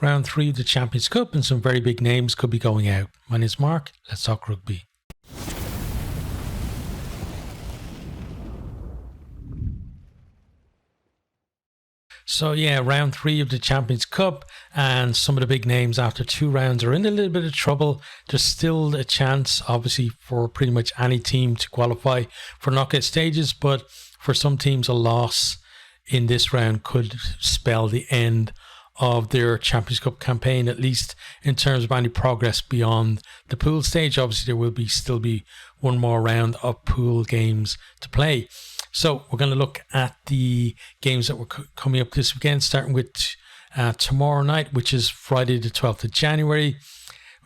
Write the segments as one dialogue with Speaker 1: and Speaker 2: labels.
Speaker 1: round 3 of the Champions Cup, and some very big names could be going out. My name's Mark. Let's talk rugby. So yeah, round 3 of the Champions Cup, and some of the big names after 2 rounds are in a little bit of trouble. There's still a chance, obviously, for pretty much any team to qualify for knockout stages, but for some teams, a loss in this round could spell the end of their Champions Cup campaign, at least in terms of any progress beyond the pool stage. Obviously, there will still be one more round of pool games to play. So we're going to look at the games that were coming up this weekend, starting with tomorrow night, which is Friday the 12th of January.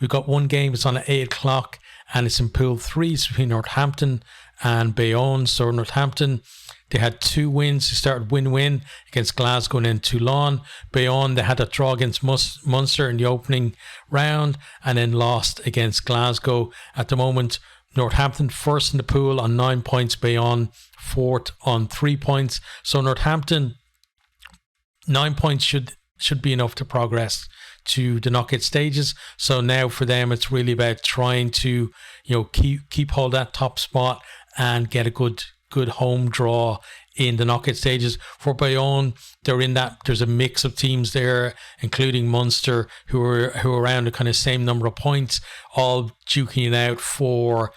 Speaker 1: We've got one game. It's on at 8 o'clock, and it's in Pool 3. It's between Northampton and Bayonne. So Northampton, they had 2 wins. They started win-win against Glasgow and then Toulon. Bayonne, they had a draw against Munster in the opening round and then lost against Glasgow. At the moment, Northampton first in the pool on 9 points, Bayonne fourth on 3 points. So Northampton, 9 points should be enough to progress to the knockout stages. So now for them, it's really about trying to, keep hold of that top spot and get a good home draw in the knockout stages. For Bayonne, they're in that, there's a mix of teams there, including Munster, who are around the kind of same number of points, all duking it out for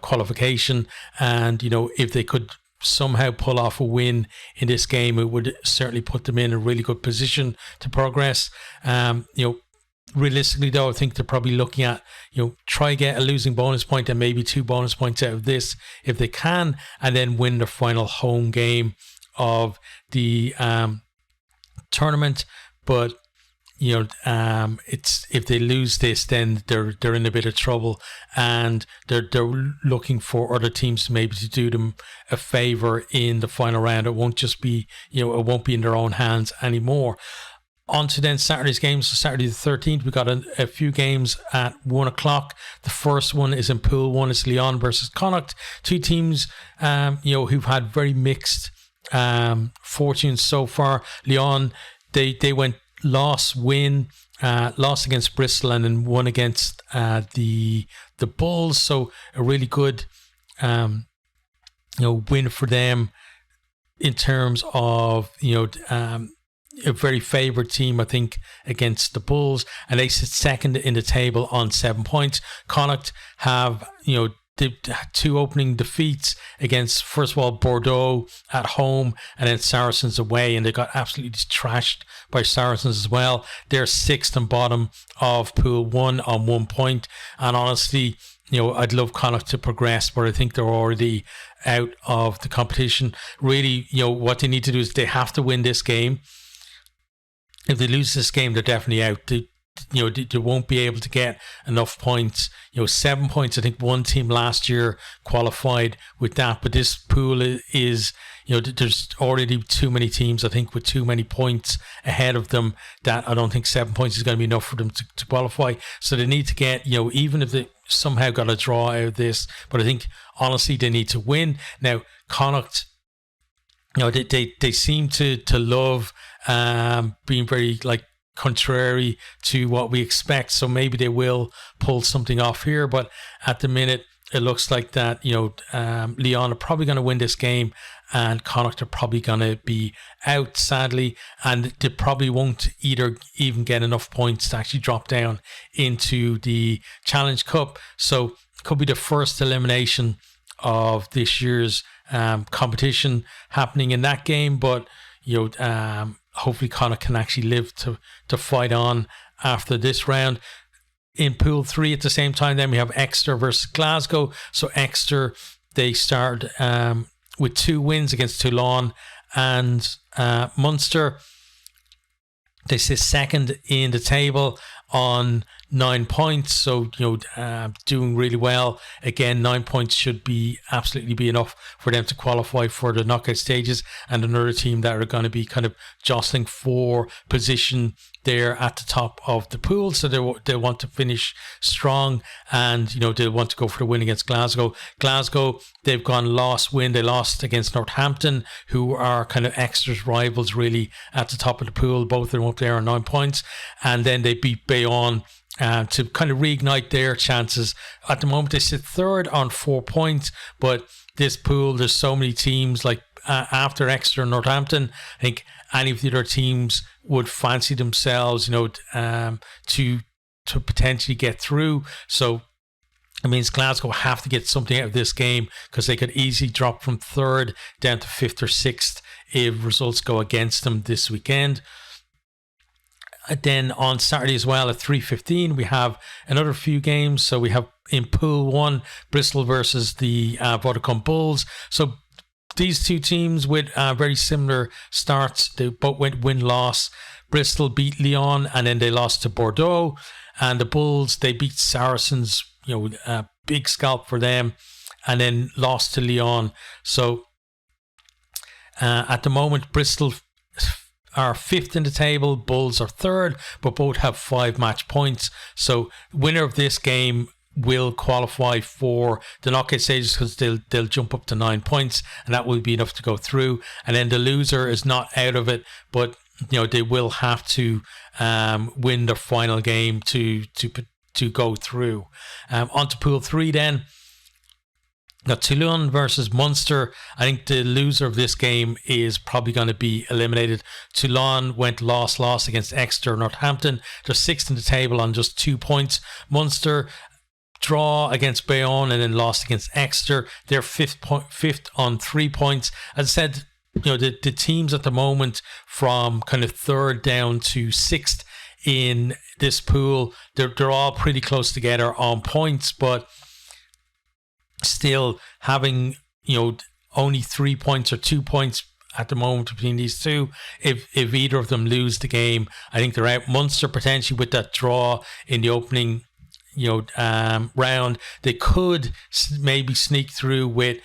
Speaker 1: qualification. And, if they could somehow pull off a win in this game, it would certainly put them in a really good position to progress. Realistically though, I think they're probably looking at, try get a losing bonus point and maybe 2 bonus points out of this if they can, and then win their final home game of the tournament. But it's, if they lose this, then they're in a bit of trouble, and they're looking for other teams maybe to do them a favor in the final round. It won't just be, it won't be in their own hands anymore. On to then Saturday's games. So Saturday the 13th, we got a few games at 1 o'clock. The first one is in Pool 1. It's Lyon versus Connacht. 2 teams, who've had very mixed fortunes so far. Lyon, they went loss against Bristol and then won against the Bulls. So a really good win for them in terms of a very favoured team, I think, against the Bulls, and they sit second in the table on 7 points. Connacht have, the 2 opening defeats against, first of all, Bordeaux at home and then Saracens away, and they got absolutely trashed by Saracens as well. They're 6th and bottom of Pool 1 on 1 point, and honestly, I'd love Connacht to progress, but I think they're already out of the competition. Really, what they need to do is they have to win this game. If they lose this game, they're definitely out. They won't be able to get enough points. 7 points. I think one team last year qualified with that, but this pool is, there's already too many teams, I think, with too many points ahead of them, that I don't think 7 points is going to be enough for them to qualify. So they need to get, even if they somehow got a draw out of this, but I think honestly they need to win. Now Connacht, they seem to love being very contrary to what we expect, so maybe they will pull something off here, but at the minute it looks like that Lyon are probably going to win this game and Connacht are probably going to be out, sadly, and they probably won't even get enough points to actually drop down into the Challenge Cup. So it could be the first elimination of this year's competition happening in that game, but hopefully Connacht can actually live to fight on after this round. In Pool 3 at the same time, then we have Exeter versus Glasgow. So Exeter, they start with 2 wins against Toulon and Munster. They sit second in the table on 9 points. So, doing really well. Again, 9 points should be absolutely be enough for them to qualify for the knockout stages. And another team that are going to be kind of jostling for position there at the top of the pool. So they want to finish strong, and, they want to go for the win against Glasgow. Glasgow, they've gone win. They lost against Northampton, who are kind of Exeter's rivals really at the top of the pool. Both of them up there on 9 points. And then they beat Bayonne to kind of reignite their chances. At the moment, they sit third on 4 points, but this pool, there's so many teams like after Exeter and Northampton. I think any of the other teams would fancy themselves, to potentially get through. So it means Glasgow have to get something out of this game, because they could easily drop from third down to fifth or sixth if results go against them this weekend. And then on Saturday as well at 3:15, we have another few games. So we have in Pool 1, Bristol versus the Vodacom Bulls. So these two teams with very similar starts. They both went win-loss. Bristol beat Lyon, and then they lost to Bordeaux. And the Bulls, they beat Saracens, big scalp for them, and then lost to Lyon. So at the moment, Bristol are fifth in the table, Bulls are third, but both have 5 match points. So winner of this game will qualify for the knockout stages, because they'll jump up to 9 points, and that will be enough to go through. And then the loser is not out of it, but they will have to win their final game to go through. On to Pool 3 then. Now, Toulon versus Munster. I think the loser of this game is probably going to be eliminated. Toulon went loss against Exeter, Northampton. They're sixth in the table on just 2 points. Munster draw against Bayonne and then lost against Exeter. They're fifth on 3 points. As I said, the teams at the moment from kind of third down to sixth in this pool, they're all pretty close together on points, but still having only 3 points or 2 points at the moment between these two. If either of them lose the game, I think they're out. Munster potentially with that draw in the opening round, they could maybe sneak through with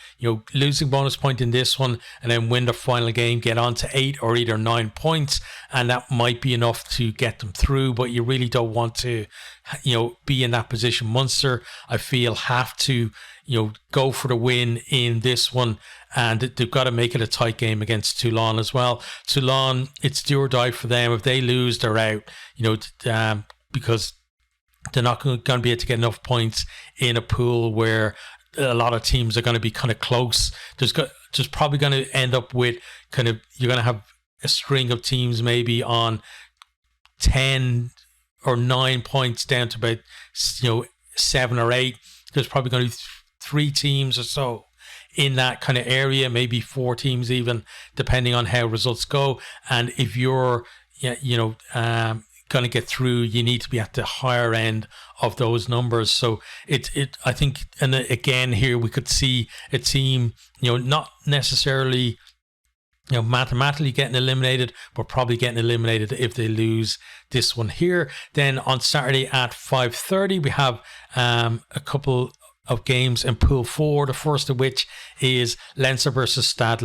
Speaker 1: losing bonus point in this one, and then win the final game, get on to 8 or either 9 points, and that might be enough to get them through. But you really don't want to be in that position. Munster, I feel, have to go for the win in this one, and they've got to make it a tight game against Toulon as well. Toulon, it's do or die for them. If they lose, they're out, because they're not going to be able to get enough points in a pool where a lot of teams are going to be kind of close. There's probably going to end up with you're going to have a string of teams maybe on 10 or 9 points down to about 7 or 8. There's probably going to be 3 teams or so in that kind of area, maybe 4 teams even, depending on how results go. And if you're going to get through, you need to be at the higher end of those numbers. So I think, and again here we could see a team not necessarily mathematically getting eliminated, but probably getting eliminated if they lose this one here. Then on Saturday at 5:30 we have a couple of games in Pool 4, the first of which is Leinster versus Stade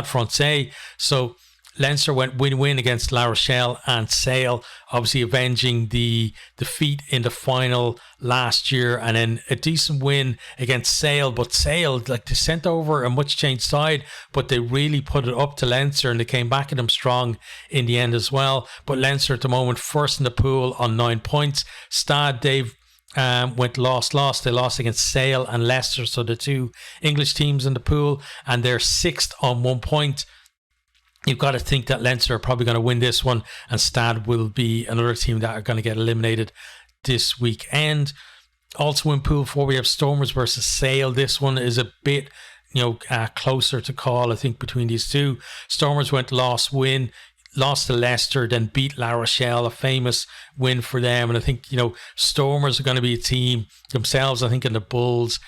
Speaker 1: Francais. So Leinster went win-win against La Rochelle and Sale, obviously avenging the defeat in the final last year, and then a decent win against Sale. But Sale, they sent over a much changed side, but they really put it up to Leinster, and they came back at them strong in the end as well. But Leinster at the moment first in the pool on 9 points. Stade, they've went lost. They lost against Sale and Leicester, so the 2 English teams in the pool, and they're sixth on 1 point. You've got to think that Leinster are probably going to win this one, and Stade will be another team that are going to get eliminated this weekend. Also in Pool 4, we have Stormers versus Sale. This one is a bit closer to call, I think, between these two. Stormers went lost to Leicester, then beat La Rochelle, a famous win for them. And I think, Stormers are going to be a team themselves, I think, in the Bulls.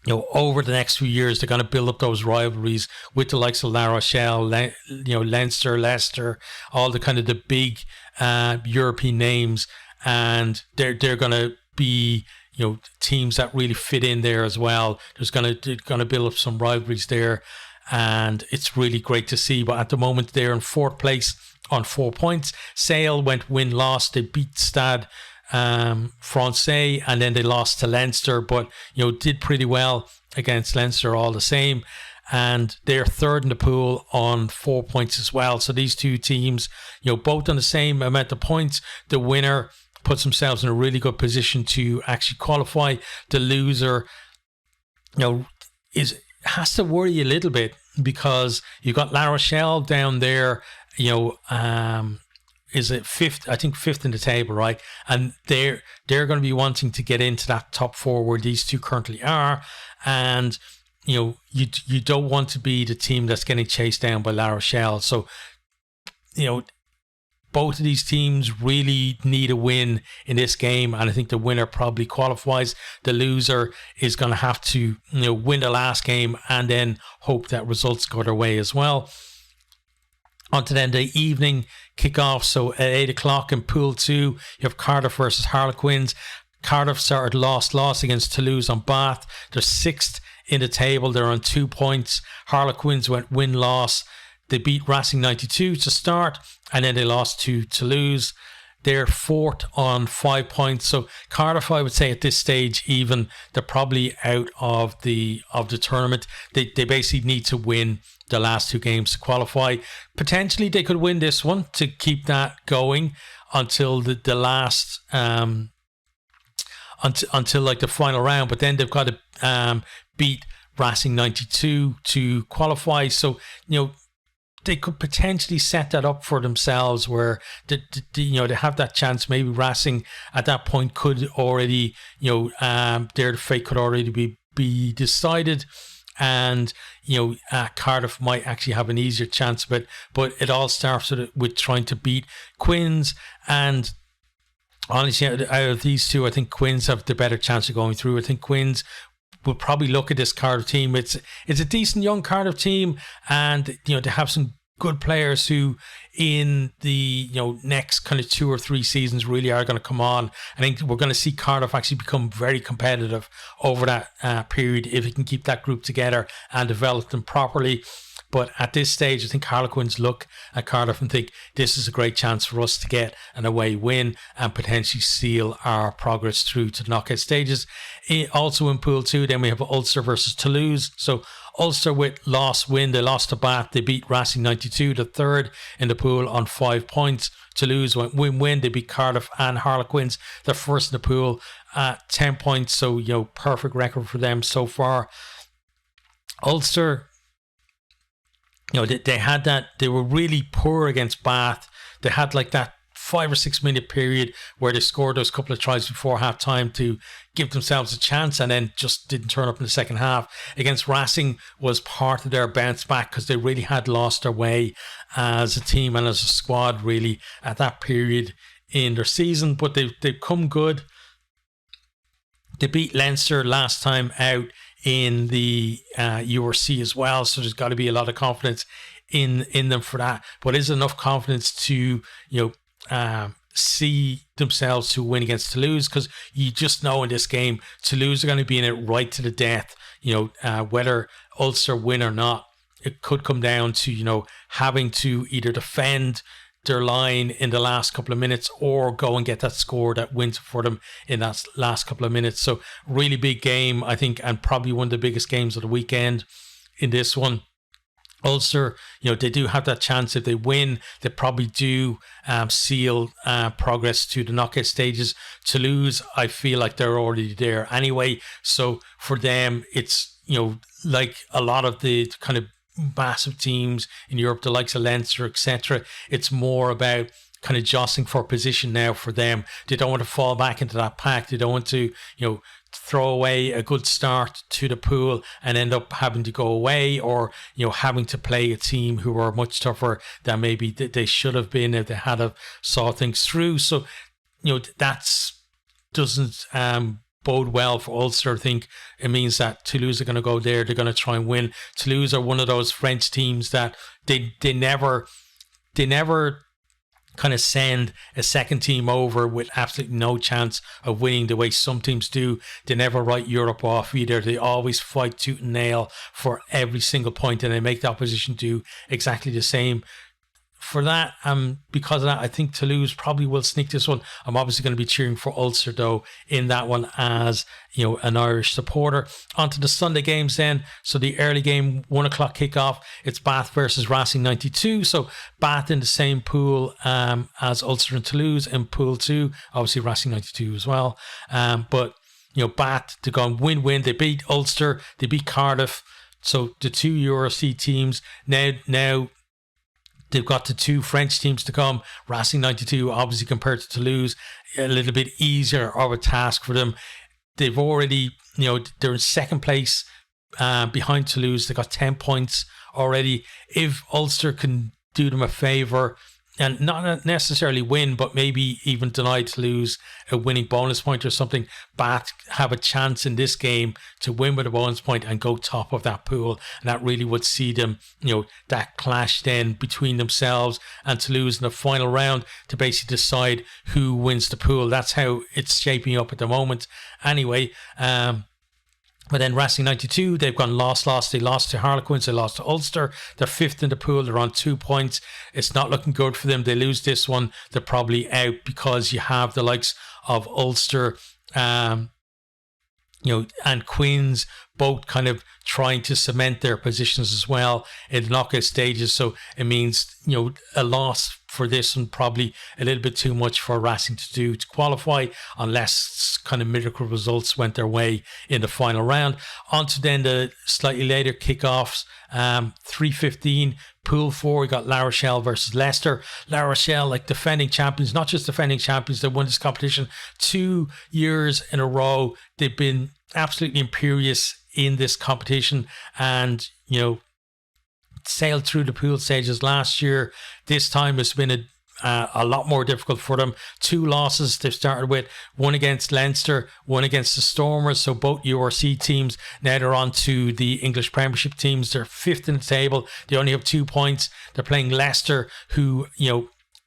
Speaker 1: over the next few years, they're going to build up those rivalries with the likes of La Rochelle, Leinster, Leicester, all the kind of the big European names, and they're going to be teams that really fit in there as well. They're going to build up some rivalries there, and it's really great to see. But at the moment, they're in fourth place on 4 points. Sale went win-loss. They beat Stade Francais, and then they lost to Leinster, but did pretty well against Leinster all the same, and they're third in the pool on 4 points as well. So these two teams, both on the same amount of points. The winner puts themselves in a really good position to actually qualify. The loser, has to worry a little bit, because you've got La Rochelle down there, is it fifth? I think fifth in the table, right? And they're going to be wanting to get into that top four where these two currently are, and you don't want to be the team that's getting chased down by La Rochelle. So both of these teams really need a win in this game, and I think the winner probably qualifies. The loser is going to have to win the last game and then hope that results go their way as well. On to then the evening kickoff. So at 8 o'clock in Pool 2, you have Cardiff versus Harlequins. Cardiff started loss against Toulouse on Bath. They're sixth in the table. They're on 2 points. Harlequins went win-loss. They beat Racing 92 to start, and then they lost to Toulouse. They're fourth on 5 points. So Cardiff, I would say at this stage, even they're probably out of the tournament. They basically need to win the last two games to qualify. Potentially they could win this one to keep that going until the last until like the final round, but then they've got to beat Racing 92 to qualify. So they could potentially set that up for themselves, where they have that chance. Maybe Racing at that point could already their fate could already be decided, and Cardiff might actually have an easier chance of it. But it all starts with trying to beat Quins, and honestly, out of these two, I think Quins have the better chance of going through. I think Quins will probably look at this Cardiff team. It's a decent young Cardiff team, and they have some good players who in the next kind of 2 or 3 seasons really are going to come on. I think we're going to see Cardiff actually become very competitive over that period if it can keep that group together and develop them properly. But at this stage, I think Harlequins look at Cardiff and think this is a great chance for us to get an away win and potentially seal our progress through to the knockout stages. Also in Pool 2, then we have Ulster versus Toulouse. So Ulster with win. They lost to Bath. They beat Racing 92, the third in the pool, on 5 points. Toulouse went win. They beat Cardiff and Harlequins. They're first in the pool at 10 points. So, perfect record for them so far. Ulster, they had that. They were really poor against Bath. They had like that 5 or 6 minute period where they scored those couple of tries before half time to give themselves a chance, and then just didn't turn up in the second half. Against Racing was part of their bounce back, because they really had lost their way as a team and as a squad really at that period in their season. But they've come good. They beat Leinster last time out in the URC as well, so there's got to be a lot of confidence in them for that. But is enough confidence to see themselves to win against Toulouse, because you just know in this game Toulouse are going to be in it right to the death. Whether Ulster win or not, it could come down to having to either defend their line in the last couple of minutes or go and get that score that wins for them in that last couple of minutes. So really big game, I think, and probably one of the biggest games of the weekend in this one. Ulster, they do have that chance. If they win, they probably do seal progress to the knockout stages. Toulouse, I feel like they're already there anyway. So for them, it's, like a lot of the kind of massive teams in Europe, the likes of Leinster, etc. It's more about kind of jostling for position now for them. They don't want to fall back into that pack. They don't want to, throw away a good start to the pool and end up having to go away, or having to play a team who are much tougher than maybe they should have been if they had saw things through. So that's doesn't bode well for Ulster. I think it means that Toulouse are going to go there. They're going to try and win. Toulouse are one of those French teams that they never kind of send a second team over with absolutely no chance of winning the way some teams do. They never write Europe off either. They always fight tooth and nail for every single point, and they make the opposition do exactly the same. For that, because of that, I think Toulouse probably will sneak this one. I'm obviously going to be cheering for Ulster though in that one as an Irish supporter. On to the Sunday games then. So the early game, 1 o'clock kickoff. It's Bath versus Racing 92. So Bath in the same pool as Ulster and Toulouse in Pool 2. Obviously Racing 92 as well. But Bath, they've gone win-win. They beat Ulster. They beat Cardiff. So the two Euro C teams now. They've got the two French teams to come. Racing 92, obviously compared to Toulouse, a little bit easier of a task for them. They've already, they're in second place behind Toulouse. They got 10 points already. If Ulster can do them a favour and not necessarily win, but maybe even deny Toulouse a winning bonus point or something, Bath have a chance in this game to win with a bonus point and go top of that pool. And that really would see them, that clash then between themselves and Toulouse in the final round to basically decide who wins the pool. That's how it's shaping up at the moment. Anyway, but then Racing 92, they've gone lost. They lost to Harlequins. They lost to Ulster. They're fifth in the pool. They're on 2 points. It's not looking good for them. They lose this one, they're probably out, because you have the likes of Ulster, and Quins both kind of trying to cement their positions as well in the knockout stages. So it means, a loss for this one, probably a little bit too much for Racing to do to qualify, unless kind of miracle results went their way in the final round. On to then the slightly later kickoffs, 3:15. Pool 4, we got La Rochelle versus Leicester. La Rochelle, like defending champions, not just defending champions, they won this competition 2 years in a row. They've been absolutely imperious in this competition and, sailed through the pool stages last year. This time it's been a lot more difficult for them. 2 losses they've started with, one against Leinster, one against the Stormers. So both URC teams, now they're on to the English Premiership teams. They're fifth in the table. They only have 2 points. They're playing Leicester, who,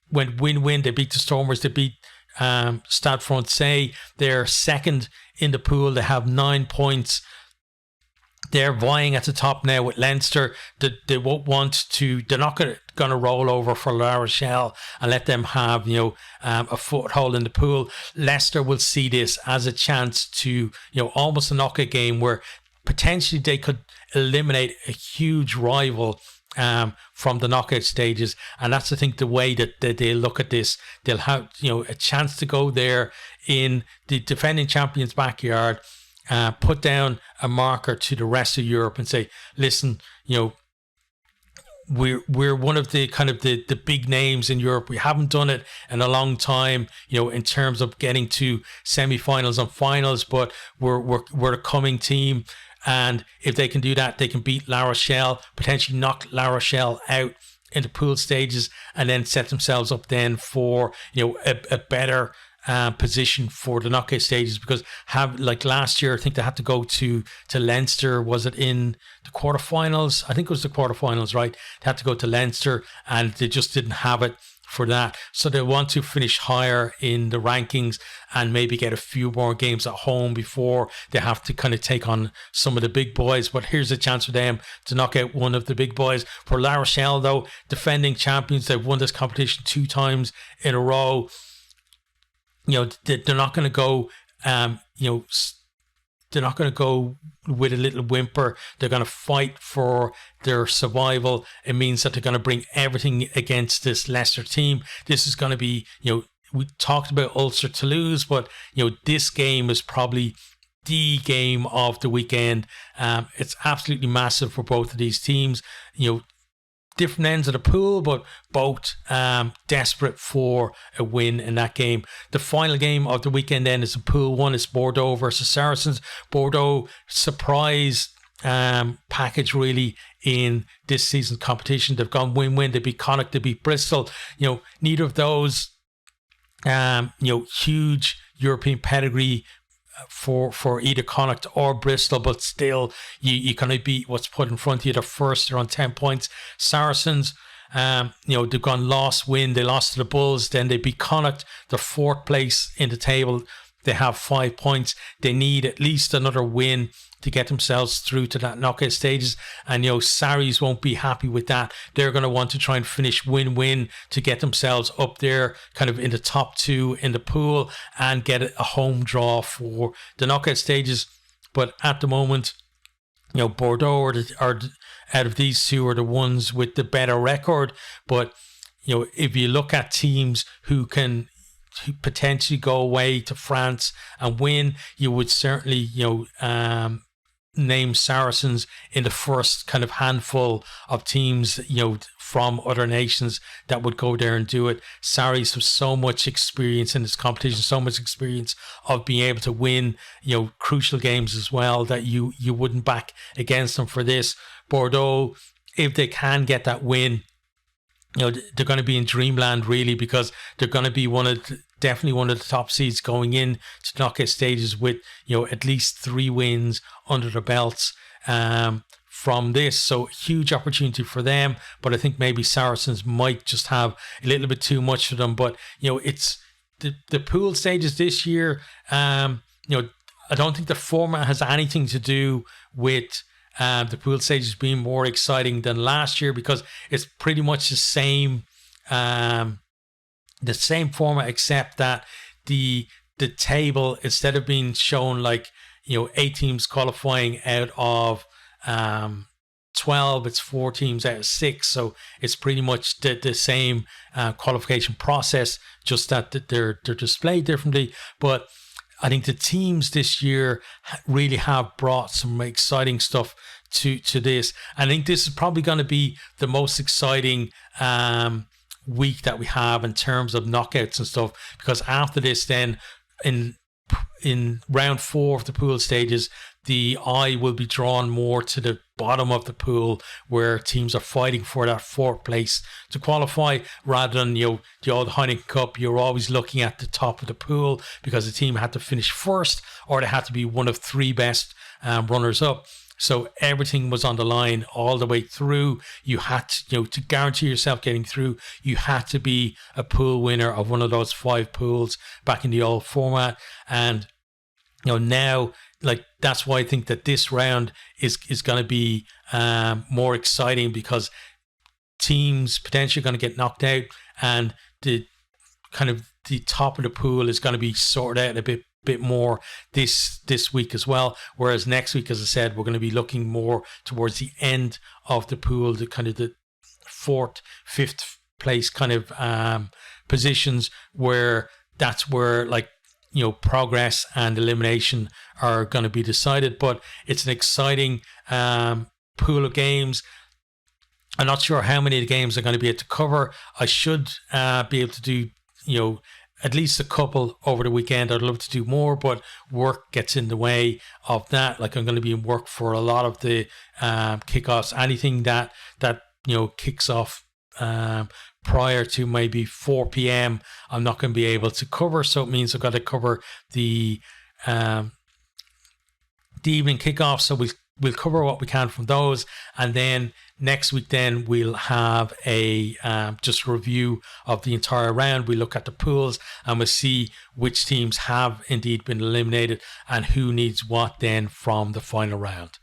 Speaker 1: went win-win. They beat the Stormers. They beat Stade Francais. They're second in the pool. They have 9 points. They're vying at the top now with Leinster. They won't want to. They're not going to roll over for La Rochelle and let them have a foothold in the pool. Leicester will see this as a chance to almost a knockout game where potentially they could eliminate a huge rival from the knockout stages. And that's, I think, the way that they look at this. They'll have a chance to go there in the defending champions' backyard. Put down a marker to the rest of Europe and say, listen, we're one of the kind of the big names in Europe. We haven't done it in a long time, in terms of getting to semi-finals and finals, but we're a coming team. And if they can do that, they can beat La Rochelle, potentially knock La Rochelle out in the pool stages, and then set themselves up then for a better position for the knockout stages, because like last year, I think they had to go to Leinster. Was it in the quarterfinals? I think it was the quarterfinals, right? They had to go to Leinster and they just didn't have it for that. So they want to finish higher in the rankings and maybe get a few more games at home before they have to kind of take on some of the big boys. But here's a chance for them to knock out one of the big boys. For La Rochelle, though, defending champions, they've won this competition 2 times in a row. They're not going to go, they're not going to go with a little whimper. They're going to fight for their survival. It means that they're going to bring everything against this Leicester team. This is going to be, we talked about Ulster Toulouse, but, this game is probably the game of the weekend. It's absolutely massive for both of these teams. Different ends of the pool, but both desperate for a win in that game. The final game of the weekend then is in Pool 1. It's Bordeaux versus Saracens. Bordeaux, surprise package really in this season's competition. They've gone win-win. They beat Connacht, they beat Bristol. Neither of those huge European pedigree for either Connacht or Bristol, but still you kind of beat what's put in front of you. They're first, they're on 10 points. Saracens, they've gone win. They lost to the Bulls, then they beat Connacht. They're fourth place in the table. They have 5 points. They need at least another win to get themselves through to that knockout stages. And, Sarries won't be happy with that. They're going to want to try and finish win-win to get themselves up there kind of in the top 2 in the pool and get a home draw for the knockout stages. But at the moment, Bordeaux are out of these two are the ones with the better record. But, if you look at teams who can potentially go away to France and win, you would certainly, name Saracens in the first kind of handful of teams, from other nations that would go there and do it. Sarries have so much experience in this competition, so much experience of being able to win, crucial games as well, that you wouldn't back against them for this. Bordeaux, if they can get that win, they're going to be in dreamland really, because they're going to be definitely one of the top seeds going in to knockout stages with, at least 3 wins under their belts from this. So huge opportunity for them. But I think maybe Saracens might just have a little bit too much for them. But, it's the pool stages this year. I don't think the format has anything to do with the pool stages being more exciting than last year, because it's pretty much the same format, except that the table, instead of being shown like 8 teams qualifying out of 12, it's 4 teams out of 6. So it's pretty much the same qualification process, just that they're displayed differently. But I think the teams this year really have brought some exciting stuff to this. I think this is probably going to be the most exciting week that we have in terms of knockouts and stuff, because after this, then in round 4 of the pool stages, the eye will be drawn more to the bottom of the pool, where teams are fighting for that 4th place to qualify, rather than the old Heineken Cup. You're always looking at the top of the pool because the team had to finish first, or they had to be one of 3 best runners up. So everything was on the line all the way through. You had to, to guarantee yourself getting through, you had to be a pool winner of one of those 5 pools back in the old format. And now, like, that's why I think that this round is going to be more exciting, because teams potentially going to get knocked out, and the top of the pool is going to be sorted out a bit more this week as well. Whereas next week, as I said, we're going to be looking more towards the end of the pool, the kind of the 4th, 5th place kind of positions, where that's where progress and elimination are going to be decided. But it's an exciting pool of games. I'm not sure how many of the games are going to be able to cover. I should be able to do, at least a couple over the weekend. I'd love to do more, but work gets in the way of that. Like, I'm going to be in work for a lot of the kickoffs. Anything that kicks off prior to maybe 4 p.m, I'm not going to be able to cover. So it means I've got to cover the evening kickoff. So we'll cover what we can from those, and then next week then we'll have a just a review of the entire round. We look at the pools and we'll see which teams have indeed been eliminated and who needs what then from the final round.